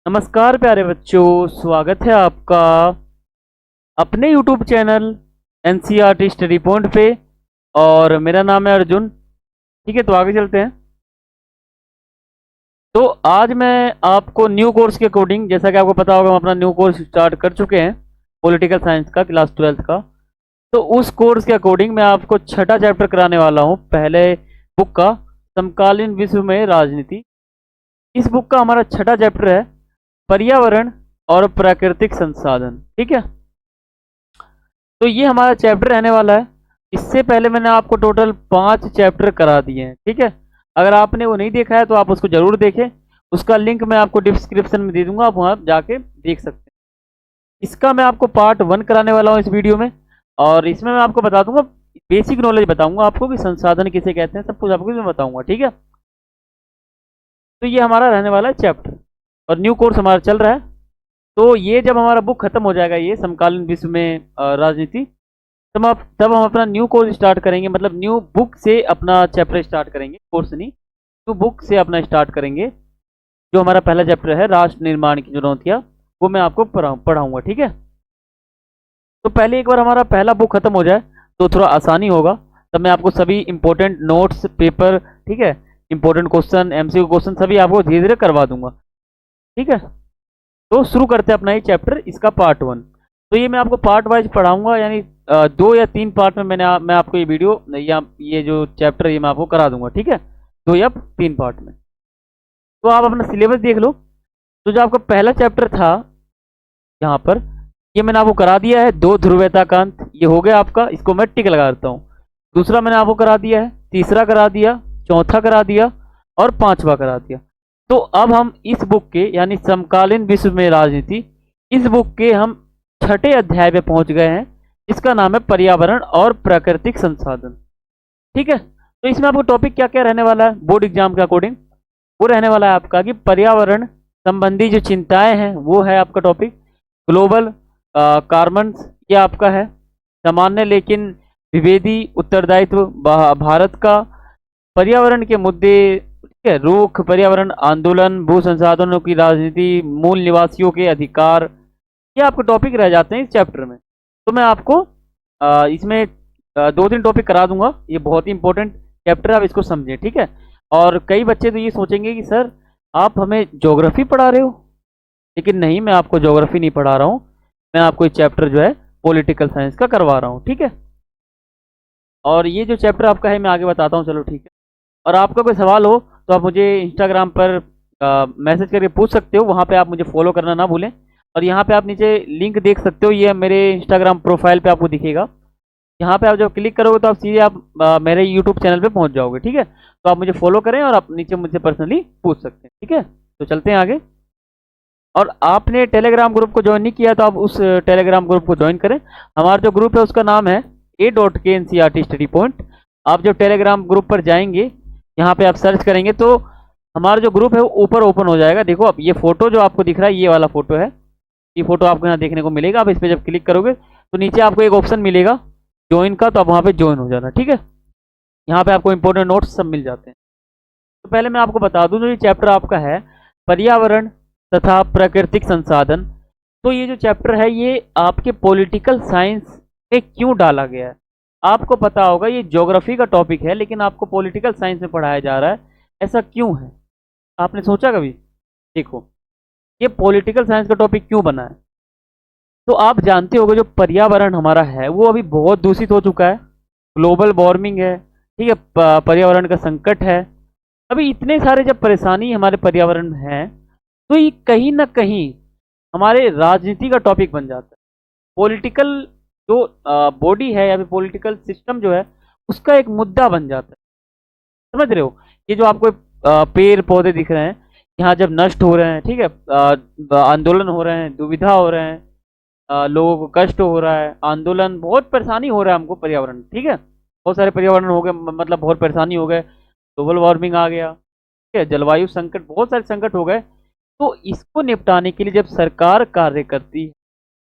नमस्कार प्यारे बच्चों, स्वागत है आपका अपने YouTube channel NCERT study point पे। और मेरा नाम है अर्जुन। ठीक है, तो आगे चलते हैं। तो आज मैं आपको न्यू कोर्स के अकॉर्डिंग, जैसा कि आपको पता होगा, हम अपना न्यू कोर्स स्टार्ट कर चुके हैं पॉलिटिकल साइंस का, क्लास 12th का। तो उस कोर्स के अकॉर्डिंग मैं आपको छठा चैप्टर कराने वाला हूँ, पहले बुक का, समकालीन विश्व में राजनीति। इस बुक का हमारा छठा चैप्टर है पर्यावरण और प्राकृतिक संसाधन। ठीक है, तो ये हमारा चैप्टर रहने वाला है। इससे पहले मैंने आपको टोटल 5 चैप्टर करा दिए हैं। ठीक है, अगर आपने वो नहीं देखा है तो आप उसको जरूर देखें। उसका लिंक मैं आपको डिस्क्रिप्शन में दे दूंगा, आप वहां जाके देख सकते हैं। इसका मैं आपको पार्ट 1 कराने वाला हूँ इस वीडियो में। और इसमें मैं आपको बता दूंगा, बेसिक नॉलेज बताऊंगा आपको कि संसाधन किसे कहते हैं, सब कुछ आपको इसमें बताऊंगा। ठीक है, तो ये हमारा रहने वाला है चैप्टर, और न्यू कोर्स हमारा चल रहा है। तो ये जब हमारा बुक खत्म हो जाएगा, ये समकालीन विश्व में राजनीति, तब हम अपना न्यू कोर्स स्टार्ट करेंगे। मतलब न्यू बुक से अपना चैप्टर स्टार्ट करेंगे, कोर्स नहीं, न्यू बुक से अपना स्टार्ट करेंगे। जो हमारा पहला चैप्टर है राष्ट्र निर्माण की चुनौतियां, वो मैं आपको पढ़ाऊंगा। ठीक है, तो पहले एक बार हमारा पहला बुक खत्म हो जाए तो थोड़ा आसानी होगा। तब मैं आपको सभी इंपॉर्टेंट नोट्स, पेपर, ठीक है, इंपॉर्टेंट क्वेश्चन, MCQ क्वेश्चन सभी आपको धीरे धीरे करवा दूंगा। ठीक है, तो शुरू करते हैं अपना ये चैप्टर, इसका पार्ट 1। तो ये मैं आपको पार्ट वाइज पढ़ाऊंगा, यानी 2 या 3 पार्ट में मैं आपको ये वीडियो या ये जो चैप्टर ये मैं आपको करा दूंगा। ठीक है, 2 या 3 पार्ट में। तो आप अपना सिलेबस देख लो। तो जो आपका पहला चैप्टर था यहाँ पर, ये मैंने आपको करा दिया है, 2 ध्रुवीयता का अंत, ये हो गया आपका, इसको मैं टिक लगा देता हूँ। दूसरा मैंने आपको करा दिया है, तीसरा करा दिया, चौथा करा दिया और 5वां करा दिया। तो अब हम इस बुक के, यानी समकालीन विश्व में राजनीति, इस बुक के हम छठे अध्याय पे पहुंच गए हैं, जिसका नाम है पर्यावरण और प्राकृतिक संसाधन। ठीक है, तो इसमें आपको टॉपिक क्या क्या रहने वाला है बोर्ड एग्जाम के अकॉर्डिंग? वो रहने वाला है आपका कि पर्यावरण संबंधी जो चिंताएं हैं, वो है आपका टॉपिक। ग्लोबल कार्बन, ये आपका है। सामान्य लेकिन विभेदी उत्तरदायित्व भारत का, पर्यावरण के मुद्दे, ठीक है, रुख, पर्यावरण आंदोलन, भू संसाधनों की राजनीति, मूल निवासियों के अधिकार, ये आपके टॉपिक रह जाते हैं इस चैप्टर में। तो मैं आपको इसमें 2-3 टॉपिक करा दूंगा। ये बहुत ही इंपॉर्टेंट चैप्टर है, आप इसको समझें। ठीक है, और कई बच्चे तो ये सोचेंगे कि सर आप हमें ज्योग्राफी पढ़ा रहे हो, लेकिन नहीं, मैं आपको ज्योग्राफी नहीं पढ़ा रहा हूँ। मैं आपको ये चैप्टर जो है पॉलिटिकल साइंस का करवा रहा हूँ। ठीक है, और ये जो चैप्टर आपका है मैं आगे बताता हूँ। चलो ठीक है, और आपका कोई सवाल हो तो आप मुझे इंस्टाग्राम पर मैसेज करके पूछ सकते हो। वहाँ पे आप मुझे फॉलो करना ना भूलें। और यहाँ पे आप नीचे लिंक देख सकते हो, ये मेरे इंस्टाग्राम प्रोफाइल पे आपको दिखेगा। यहाँ पे आप जब क्लिक करोगे तो आप सीधे आप मेरे यूट्यूब चैनल पे पहुँच जाओगे। ठीक है, तो आप मुझे फॉलो करें और आप नीचे मुझसे पर्सनली पूछ सकते हैं। ठीक है, तो चलते हैं आगे। और आपने टेलीग्राम ग्रुप को ज्वाइन नहीं किया तो आप उस टेलीग्राम ग्रुप को ज्वाइन करें। हमारा जो ग्रुप है उसका नाम है A.K स्टडी पॉइंट। आप जब टेलीग्राम ग्रुप पर जाएंगे, यहाँ पे आप सर्च करेंगे तो हमारा जो ग्रुप है वो ऊपर ओपन हो जाएगा। देखो, अब ये फोटो जो आपको दिख रहा है, ये वाला फोटो है, ये फोटो आपको यहाँ देखने को मिलेगा। आप इस पर जब क्लिक करोगे तो नीचे आपको एक ऑप्शन मिलेगा ज्वाइन का, तो आप वहाँ पे ज्वाइन हो जाना। ठीक है, यहाँ पे आपको इंपॉर्टेंट नोट्स सब मिल जाते हैं। तो पहले मैं आपको बता दूं, जो ये चैप्टर आपका है पर्यावरण तथा प्राकृतिक संसाधन, तो ये जो चैप्टर है ये आपके पॉलिटिकल साइंस में क्यों डाला गया है? आपको पता होगा ये ज्योग्राफी का टॉपिक है, लेकिन आपको पॉलिटिकल साइंस में पढ़ाया जा रहा है, ऐसा क्यों है? आपने सोचा कभी? देखो, ये पॉलिटिकल साइंस का टॉपिक क्यों बना है? तो आप जानते होंगे जो पर्यावरण हमारा है वो अभी बहुत दूषित हो चुका है। ग्लोबल वार्मिंग है, ठीक है, पर्यावरण का संकट है। अभी इतने सारे जब परेशानी हमारे पर्यावरण में है, तो ये कहीं ना कहीं हमारे राजनीति का टॉपिक बन जाता है। पॉलिटिकल जो बॉडी है या फिर पॉलिटिकल सिस्टम जो है, उसका एक मुद्दा बन जाता है। समझ रहे हो? ये जो आपको पेड़ पौधे दिख रहे हैं, यहाँ जब नष्ट हो रहे हैं, ठीक है, आंदोलन हो रहे हैं, दुविधा हो रहे हैं, लोगों को कष्ट हो रहा है, आंदोलन, बहुत परेशानी हो रहा है हमको पर्यावरण। ठीक है, बहुत सारे पर्यावरण हो गए, मतलब बहुत परेशानी हो गए, ग्लोबल वार्मिंग आ गया, ठीक है, जलवायु संकट, बहुत सारे संकट हो गए। तो इसको निपटाने के लिए जब सरकार कार्य करती है,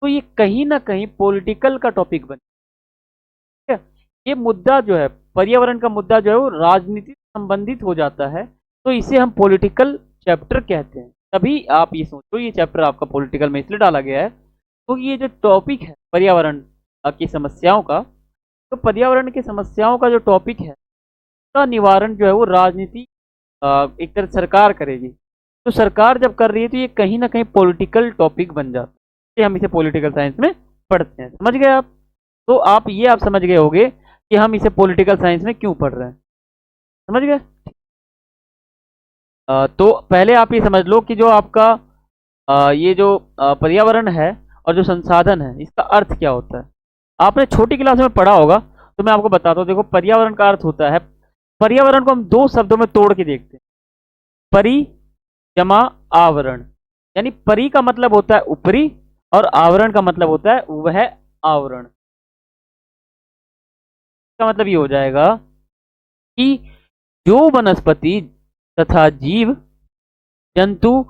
तो ये कहीं ना कहीं पॉलिटिकल का टॉपिक बन, ठीक है। ये मुद्दा जो है, पर्यावरण का मुद्दा जो है वो राजनीति से संबंधित हो जाता है, तो इसे हम पॉलिटिकल चैप्टर कहते हैं। तभी आप ये सोचो, ये चैप्टर आपका पॉलिटिकल में इसलिए डाला गया है क्योंकि ये जो टॉपिक है पर्यावरण की समस्याओं का, तो पर्यावरण की समस्याओं का जो टॉपिक है का निवारण जो है वो राजनीति एक तरह सरकार करेगी। तो सरकार जब कर रही है तो ये कहीं ना कहीं पॉलिटिकल टॉपिक बन जाता है, हम इसे पॉलिटिकल साइंस में पढ़ते हैं। समझ गए आप? तो आप समझ गए होंगे कि हम इसे पॉलिटिकल साइंस में क्यों पढ़ रहे हैं। समझ गए? तो पहले आप ये समझ लो कि जो आपका ये जो पर्यावरण है और जो संसाधन है, इसका अर्थ क्या होता है। आपने छोटी क्लास में पढ़ा होगा, तो मैं आपको बताता हूँ। देखो, पर्यावरण का अर्थ होता है, पर्यावरण को हम दो शब्दों में तोड़ के देखते हैं, परि जमा आवरण। यानी परि का मतलब होता है ऊपरी और आवरण का मतलब होता है वह आवरण। का मतलब ये हो जाएगा कि जो वनस्पति तथा जीव जंतु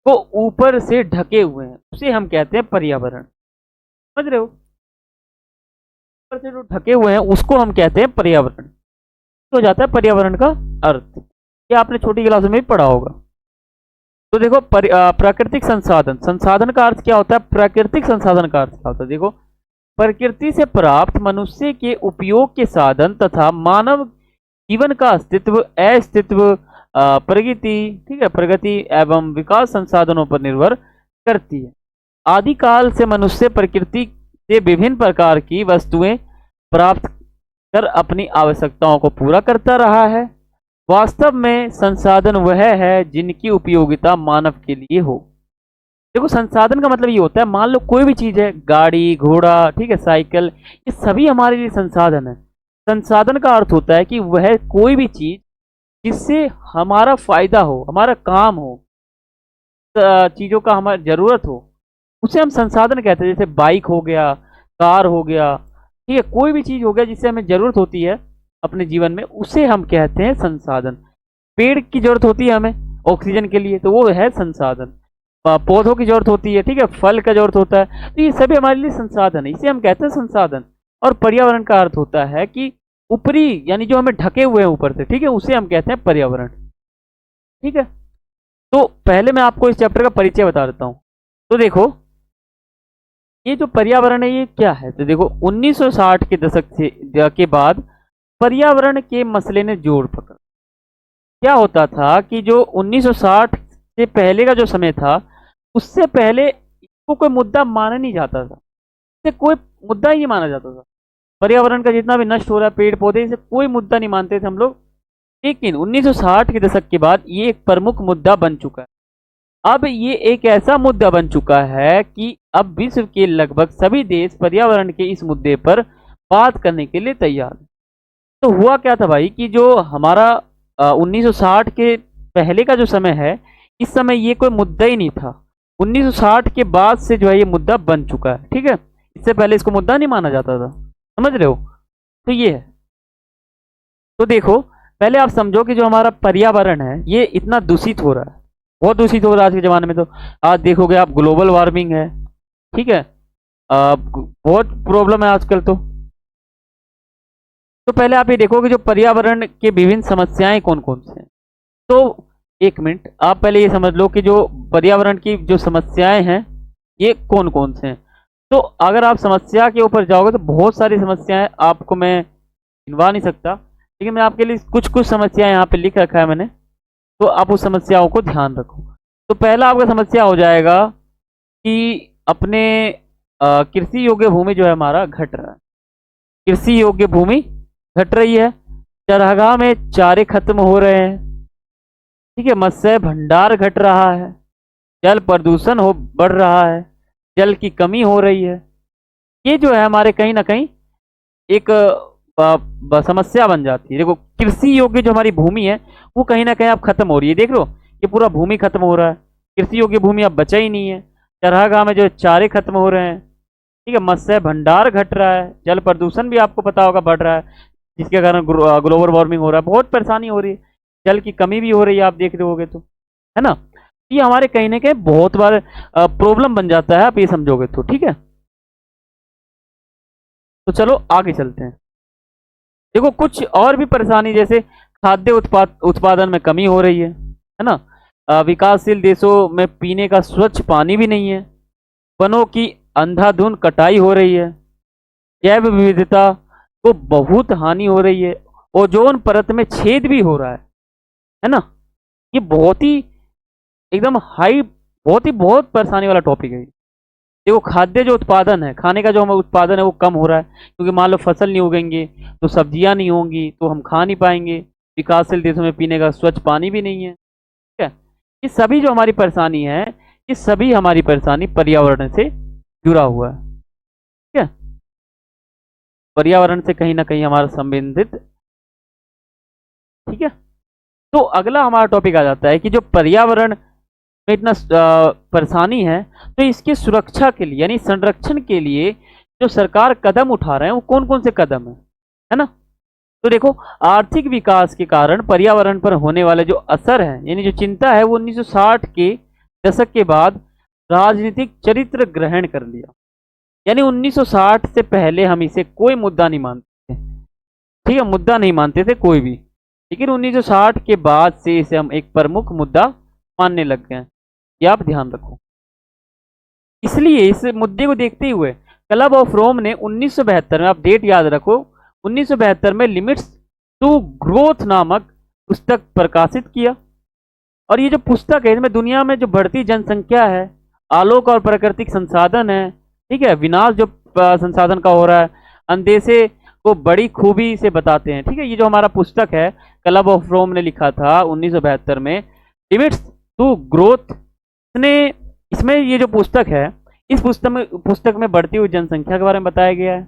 को ऊपर से ढके हुए हैं उसे हम कहते हैं पर्यावरण। समझ रहे हो? ऊपर से जो ढके हुए हैं उसको हम कहते हैं पर्यावरण। तो हो जाता है पर्यावरण का अर्थ। ये आपने छोटी क्लास में भी पढ़ा होगा। तो देखो, प्राकृतिक संसाधन, संसाधन का अर्थ क्या होता है, प्राकृतिक संसाधन का अर्थ क्या होता है। देखो, प्रकृति से प्राप्त मनुष्य के उपयोग के साधन तथा मानव जीवन का अस्तित्व, अस्तित्व, प्रगति, ठीक है, प्रगति एवं विकास संसाधनों पर निर्भर करती है। आदिकाल से मनुष्य प्रकृति से विभिन्न प्रकार की वस्तुएं प्राप्त कर अपनी आवश्यकताओं को पूरा करता रहा है। वास्तव में संसाधन वह है जिनकी उपयोगिता मानव के लिए हो। देखो, संसाधन का मतलब ये होता है, मान लो कोई भी चीज है, गाड़ी घोड़ा, ठीक है, साइकिल, ये सभी हमारे लिए संसाधन है। संसाधन का अर्थ होता है कि वह कोई भी चीज जिससे हमारा फायदा हो, हमारा काम हो, चीजों का हमारी जरूरत हो, उसे हम संसाधन कहते हैं। जैसे बाइक हो गया, कार हो गया, ठीक है, कोई भी चीज हो गया जिससे हमें जरूरत होती है अपने जीवन में, उसे हम कहते हैं संसाधन। पेड़ की जरूरत होती है हमें ऑक्सीजन के लिए, तो वो है संसाधन। पौधों की जरूरत होती है, ठीक है, फल का जरूरत होता है, तो ये सभी हमारे लिए संसाधन है, इसे हम कहते हैं संसाधन। और पर्यावरण का अर्थ होता है कि ऊपरी, यानी जो हमें ढके हुए हैं ऊपर से, ठीक है, उसे हम कहते हैं पर्यावरण। ठीक है, तो पहले मैं आपको इस चैप्टर का परिचय बता देता हूँ। तो देखो, ये जो पर्यावरण है ये क्या है। तो देखो, 1960 के दशक से के बाद पर्यावरण के मसले ने जोर पकड़ा। क्या होता था कि जो 1960 से पहले का जो समय था, उससे पहले इसको कोई मुद्दा माना नहीं जाता था, इसे कोई मुद्दा ही नहीं माना जाता था। पर्यावरण का जितना भी नष्ट हो रहा है, पेड़ पौधे, इसे कोई मुद्दा नहीं मानते थे हम लोग। लेकिन 1960 के दशक के बाद ये एक प्रमुख मुद्दा बन चुका है। अब ये एक ऐसा मुद्दा बन चुका है कि अब विश्व के लगभग सभी देश पर्यावरण के इस मुद्दे पर बात करने के लिए तैयार हैं। तो हुआ क्या था भाई कि जो हमारा 1960 के पहले का जो समय है, इस समय ये कोई मुद्दा ही नहीं था। 1960 के बाद से जो है ये मुद्दा बन चुका है। ठीक है, इससे पहले इसको मुद्दा नहीं माना जाता था। समझ रहे हो? तो ये है। तो देखो, पहले आप समझो कि जो हमारा पर्यावरण है ये इतना दूषित हो रहा है, बहुत दूषित हो रहा है आज के ज़माने में। तो आज देखोगे आप, ग्लोबल वार्मिंग है, ठीक है, बहुत प्रॉब्लम है आजकल। तो पहले आप ये देखो कि जो पर्यावरण के विभिन्न समस्याएं कौन कौन से हैं। तो एक मिनट, आप पहले ये समझ लो कि जो पर्यावरण की जो समस्याएं हैं ये कौन कौन से हैं। तो अगर आप समस्या के ऊपर जाओगे तो बहुत सारी समस्याएं, आपको मैं गिनवा नहीं सकता, लेकिन मैं आपके लिए कुछ कुछ समस्याएं यहाँ पे लिख रखा है मैंने, तो आप उस समस्याओं को ध्यान रखो। तो पहला आपका समस्या हो जाएगा कि अपने कृषि योग्य भूमि जो है हमारा घट रहा है। कृषि योग्य भूमि घट रही है, चरागाह में चारे खत्म हो रहे हैं, ठीक है, मत्स्य भंडार घट रहा है, जल प्रदूषण हो बढ़ रहा है, जल की कमी हो रही है। ये जो है हमारे कहीं ना कहीं एक समस्या बन जाती है। देखो, कृषि योग्य जो हमारी भूमि है वो कहीं ना कहीं अब खत्म हो रही है। देख लो, ये पूरा भूमि खत्म हो रहा है, कृषि योग्य भूमि अब बचा ही नहीं है। चरागाह में जो चारे खत्म हो रहे हैं, ठीक है, मत्स्य भंडार घट रहा है, जल प्रदूषण भी आपको पता होगा बढ़ रहा है, जिसके कारण ग्लोबल वार्मिंग हो रहा है, बहुत परेशानी हो रही है, जल की कमी भी हो रही है, आप देख रहे होगे तो, है ना। ये हमारे कहीं ना कहीं बहुत बार प्रॉब्लम बन जाता है, आप ये समझोगे तो। ठीक है, तो चलो आगे चलते हैं। देखो, कुछ और भी परेशानी, जैसे खाद्य उत्पादन में कमी हो रही है ना। विकासशील देशों में पीने का स्वच्छ पानी भी नहीं है, वनों की अंधाधुंध कटाई हो रही है, जैव विविधता को बहुत हानि हो रही है, ओजोन परत में छेद भी हो रहा है ना। ये बहुत ही एकदम हाई, बहुत परेशानी वाला टॉपिक है। देखो खाद्य जो उत्पादन है, खाने का जो हमारा उत्पादन है वो कम हो रहा है, क्योंकि मान लो फसल नहीं उगेंगे तो सब्जियां नहीं होंगी तो हम खा नहीं पाएंगे। विकासशील देशों में पीने का स्वच्छ पानी भी नहीं है, ठीक है। ये सभी जो हमारी परेशानी है, ये सभी हमारी परेशानी पर्यावरण से जुड़ा हुआ है, ठीक है। पर्यावरण से कहीं ना कहीं हमारा संबंधित, ठीक है। तो अगला हमारा टॉपिक आ जाता है कि जो पर्यावरण में इतना परेशानी है, तो इसकी सुरक्षा के लिए यानी संरक्षण के लिए जो सरकार कदम उठा रहे हैं वो कौन कौन से कदम है ना। तो देखो, आर्थिक विकास के कारण पर्यावरण पर होने वाले जो असर है यानी जो चिंता है, वो 1960 के दशक के बाद राजनीतिक चरित्र ग्रहण कर लिया। यानी 1960 से पहले हम इसे कोई मुद्दा नहीं मानते थे, ठीक है, मुद्दा नहीं मानते थे कोई भी, लेकिन 1960 के बाद से इसे हम एक प्रमुख मुद्दा मानने लग गए हैं। ये आप ध्यान रखो। इसलिए इस मुद्दे को देखते हुए क्लब ऑफ रोम ने 1972 में, आप डेट याद रखो, 1972 में लिमिट्स टू ग्रोथ नामक पुस्तक प्रकाशित किया। और ये जो पुस्तक है, इसमें दुनिया में जो बढ़ती जनसंख्या है, आलोक और प्राकृतिक संसाधन है, ठीक है, विनाश जो संसाधन का हो रहा है, अंदेशे को बड़ी खूबी से बताते हैं, ठीक है। ये जो हमारा पुस्तक है, क्लब ऑफ रोम ने लिखा था 1972 में, लिमिट्स टू ग्रोथ ने, इसमें ये जो पुस्तक है, इस पुस्तक में बढ़ती हुई जनसंख्या के बारे में बताया गया है,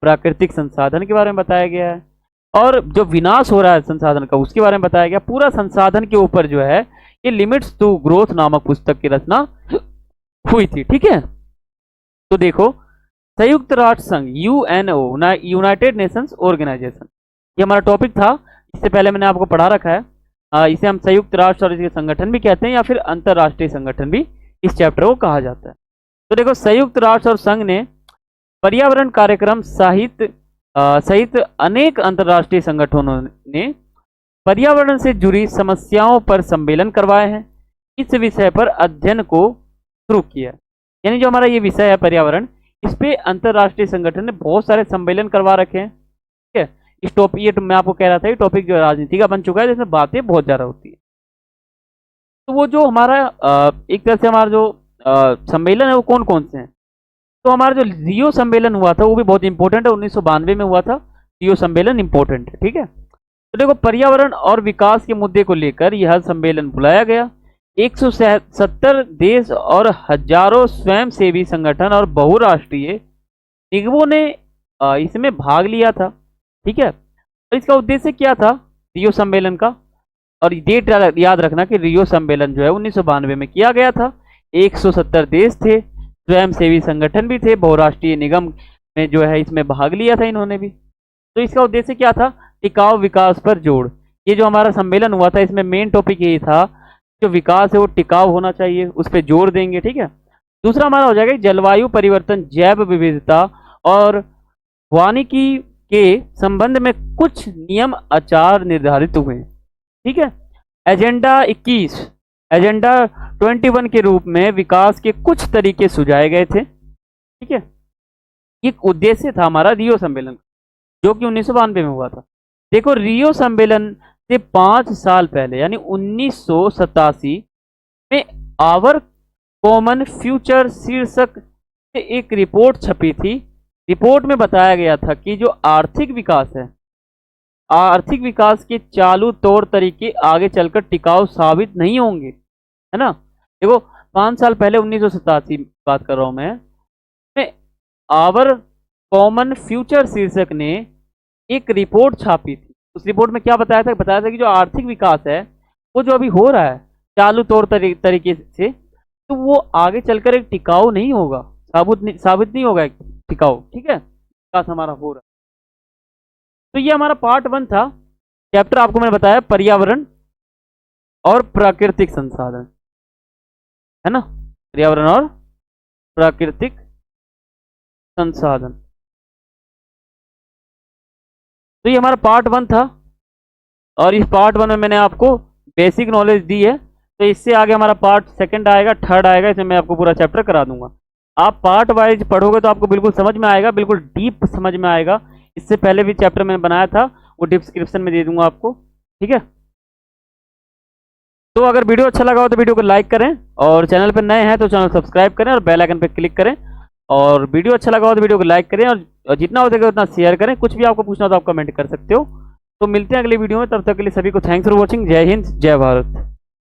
प्राकृतिक संसाधन के बारे में बताया गया है, और जो विनाश हो रहा है संसाधन का उसके बारे में बताया गया। पूरा संसाधन के ऊपर जो है ये लिमिट्स टू ग्रोथ नामक पुस्तक की रचना हुई थी, ठीक है। तो देखो, संयुक्त राष्ट्र संघ यूएनओ, यूनाइटेड नेशंस ऑर्गेनाइजेशन, ये हमारा टॉपिक था, इससे पहले मैंने आपको पढ़ा रखा है। इसे हम संयुक्त राष्ट्र और इसके संगठन भी कहते हैं, या फिर अंतरराष्ट्रीय संगठन भी इस चैप्टर को कहा जाता है। तो देखो, संयुक्त राष्ट्र और संघ ने पर्यावरण कार्यक्रम सहित अनेक अंतरराष्ट्रीय संगठनों ने पर्यावरण से जुड़ी समस्याओं पर सम्मेलन करवाए हैं। इस विषय पर अध्ययन को शुरू किया, यानी जो हमारा ये विषय है पर्यावरण, इस पे अंतरराष्ट्रीय संगठन ने बहुत सारे सम्मेलन करवा रखे हैं, ठीक है। इस टॉपिक, ये मैं आपको कह रहा था, ये टॉपिक जो राजनीति का बन चुका है, जिसमें बातें बहुत ज्यादा होती है। तो वो जो हमारा एक तरह से हमारा जो सम्मेलन है वो कौन कौन से हैं, तो हमारा जो रियो सम्मेलन हुआ था वो भी बहुत इंपॉर्टेंट है, 1992 में हुआ था रियो सम्मेलन, इंपॉर्टेंट है, ठीक है। तो देखो, पर्यावरण और विकास के मुद्दे को लेकर यह सम्मेलन बुलाया गया। 170 देश और हजारों स्वयंसेवी संगठन और बहुराष्ट्रीय निगमों ने इसमें भाग लिया था, ठीक है। तो इसका उद्देश्य क्या था रियो सम्मेलन का, और डेट याद रखना कि रियो सम्मेलन जो है 1992 में किया गया था। 170 देश थे, स्वयंसेवी संगठन भी थे, बहुराष्ट्रीय निगम में जो है इसमें भाग लिया था इन्होंने भी। तो इसका उद्देश्य क्या था, टिकाऊ विकास पर जोड़। ये जो हमारा सम्मेलन हुआ था, इसमें मेन टॉपिक यही था, जो विकास है वो टिकाऊ होना चाहिए, उस पर जोर देंगे, ठीक है। दूसरा हमारा हो जाएगा जलवायु परिवर्तन, जैव विविधता और वानिकी के संबंध में कुछ नियम आचार निर्धारित हुए, ठीक है। एजेंडा 21, एजेंडा 21 के रूप में विकास के कुछ तरीके सुझाए गए थे, ठीक है। ये उद्देश्य था हमारा रियो सम्मेलन, जो कि 1992 में हुआ था। देखो, रियो सम्मेलन से 5 साल पहले यानी 1987 में आवर कॉमन फ्यूचर शीर्षक से एक रिपोर्ट छपी थी। रिपोर्ट में बताया गया था कि जो आर्थिक विकास है, आर्थिक विकास के चालू तौर तरीके आगे चलकर टिकाऊ साबित नहीं होंगे, है ना। देखो, 5 साल पहले 1987 बात कर रहा हूं मैं, आवर कॉमन फ्यूचर शीर्षक ने एक रिपोर्ट छापी थी। उस रिपोर्ट में क्या बताया था, कि जो आर्थिक विकास है वो जो अभी हो रहा है चालू तौर तरीके से, तो वो आगे चलकर एक टिकाऊ नहीं होगा, साबित नहीं होगा एक टिकाऊ, ठीक है। विकास हमारा हो रहा है। तो ये हमारा पार्ट 1 था। चैप्टर आपको मैंने बताया पर्यावरण और प्राकृतिक संसाधन, है ना, पर्यावरण और प्राकृतिक संसाधन। तो ये हमारा पार्ट 1 था, और इस पार्ट 1 में मैंने आपको बेसिक नॉलेज दी है तो इससे आगे हमारा पार्ट सेकंड आएगा, थर्ड आएगा, इसमें मैं आपको पूरा चैप्टर करा दूंगा। आप पार्ट वाइज पढ़ोगे तो आपको बिल्कुल समझ में आएगा, बिल्कुल डीप समझ में आएगा। इससे पहले भी चैप्टर मैंने बनाया था, वो डिस्क्रिप्शन में दे दूंगा आपको, ठीक है। तो अगर वीडियो अच्छा लगा हो तो वीडियो को लाइक करें, और चैनल पर नए हैं तो चैनल सब्सक्राइब करें और बेल आइकन पर क्लिक करें। और वीडियो अच्छा लगा हो तो वीडियो को लाइक करें, और जितना हो सके उतना शेयर करें। कुछ भी आपको पूछना हो तो आप कमेंट कर सकते हो। तो मिलते हैं अगली वीडियो में, तब तक के लिए सभी को थैंक्स फॉर वॉचिंग। जय हिंद, जय भारत।